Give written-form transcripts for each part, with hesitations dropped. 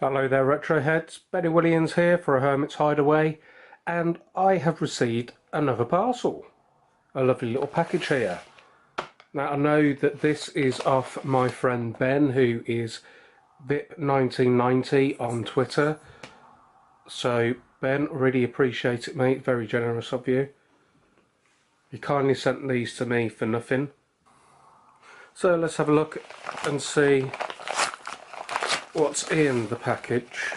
Hello there retro heads, Benny Williams here for a Hermit's Hideaway, and I have received another parcel. A lovely little package here. Now I know that this is off my friend Ben, who is VIP1990 on Twitter. So Ben, really appreciate it mate, very generous of you. You kindly sent these to me for nothing. So let's have a look and see what's in the package.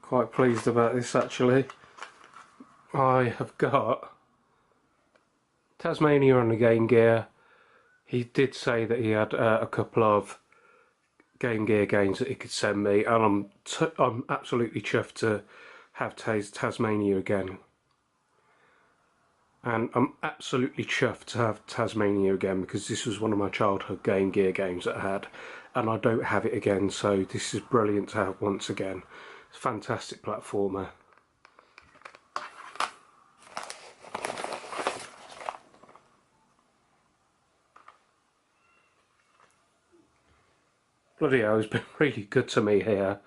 Quite pleased about this actually. I have got Tasmania on the Game Gear. He did say that he had a couple of Game Gear games that he could send me, and I'm absolutely chuffed to have Tasmania again. And I'm absolutely chuffed to have Tasmania again because this was one of my childhood Game Gear games that I had, and I don't have it again, so this is brilliant to have once again. It's a fantastic platformer. Bloody hell, it's been really good to me here.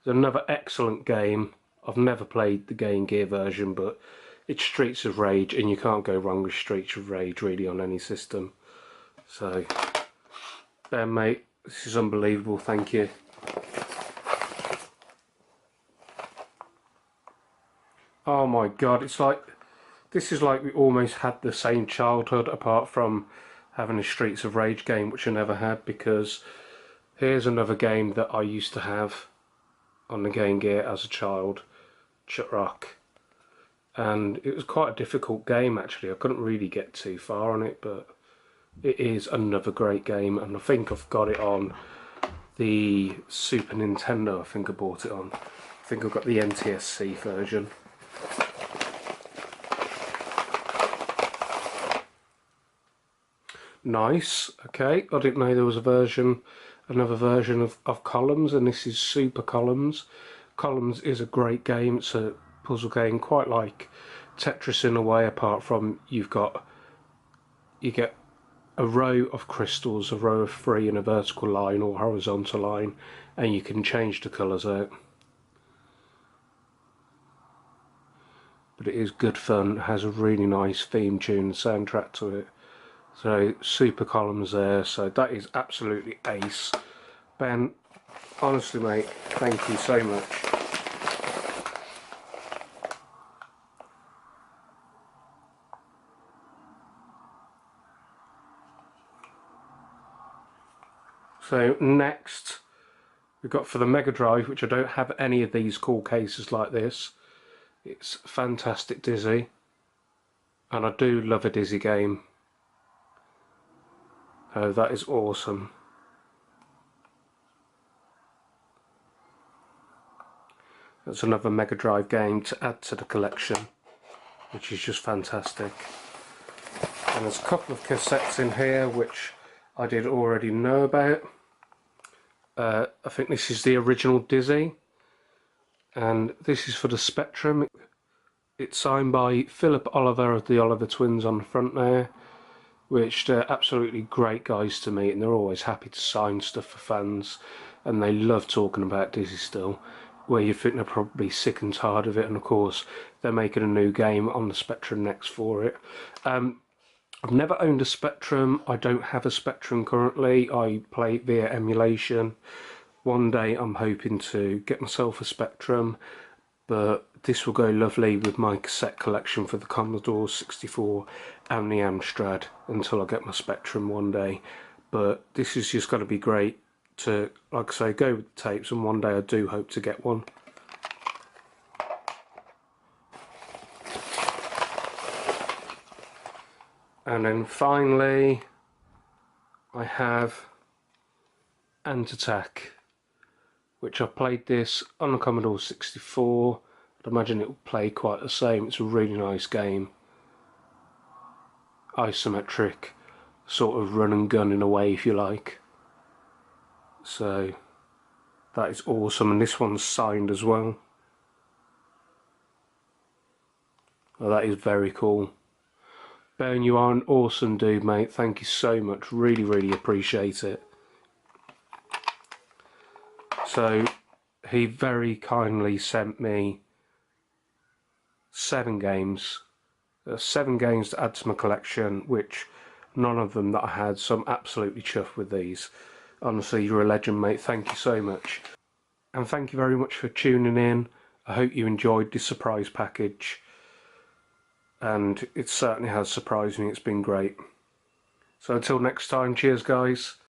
There's another excellent game. I've never played the Game Gear version, but it's Streets of Rage, and you can't go wrong with Streets of Rage really on any system. So, Ben mate, this is unbelievable, thank you. Oh my god, it's like, this is like we almost had the same childhood apart from having a Streets of Rage game, which I never had, because here's another game that I used to have on the Game Gear as a child, Chutrock. And it was quite a difficult game actually. I couldn't really get too far on it, but it is another great game, and I think I've got it on the Super Nintendo. I think I bought it on. I think I've got the NTSC version. Nice, okay, I didn't know there was another version of Columns, and this is Super Columns. Columns is a great game. It's a puzzle game, quite like Tetris in a way, apart from you get a row of crystals, a row of 3 in a vertical line or horizontal line, and you can change the colours out. But it is good fun, it has a really nice theme tune, soundtrack to it. So Super Columns there, so that is absolutely ace. Ben, honestly mate, thank you so much. So next we've got for the Mega Drive, which I don't have any of these cool cases like this. It's Fantastic Dizzy, and I do love a Dizzy game. Oh, that is awesome. That's another Mega Drive game to add to the collection, which is just fantastic. And there's a couple of cassettes in here which I did already know about. I think this is the original Dizzy, and this is for the Spectrum. It's signed by Philip Oliver of the Oliver Twins on the front there, which they're absolutely great guys to meet, and they're always happy to sign stuff for fans, and they love talking about Dizzy still, where you think they're probably sick and tired of it. And of course they're making a new game on the Spectrum next for it. I've never owned a Spectrum. I don't have a Spectrum currently. I play it via emulation. One day I'm hoping to get myself a Spectrum, but this will go lovely with my cassette collection for the Commodore 64 and the Amstrad until I get my Spectrum one day. But this is just going to be great to, like I say, go with the tapes, and one day I do hope to get one. And then finally I have Ant Attack, which I played this on the Commodore 64. I'd imagine it will play quite the same. It's a really nice game. Isometric, sort of run and gun in a way, if you like. So that is awesome, and this one's signed as well. Oh, that is very cool. Ben, you are an awesome dude, mate. Thank you so much. Really, really appreciate it. So he very kindly sent me 7 games. 7 games to add to my collection, which none of them that I had, so I'm absolutely chuffed with these. Honestly, you're a legend, mate. Thank you so much. And thank you very much for tuning in. I hope you enjoyed this surprise package. And it certainly has surprised me. It's been great. So until next time, cheers guys.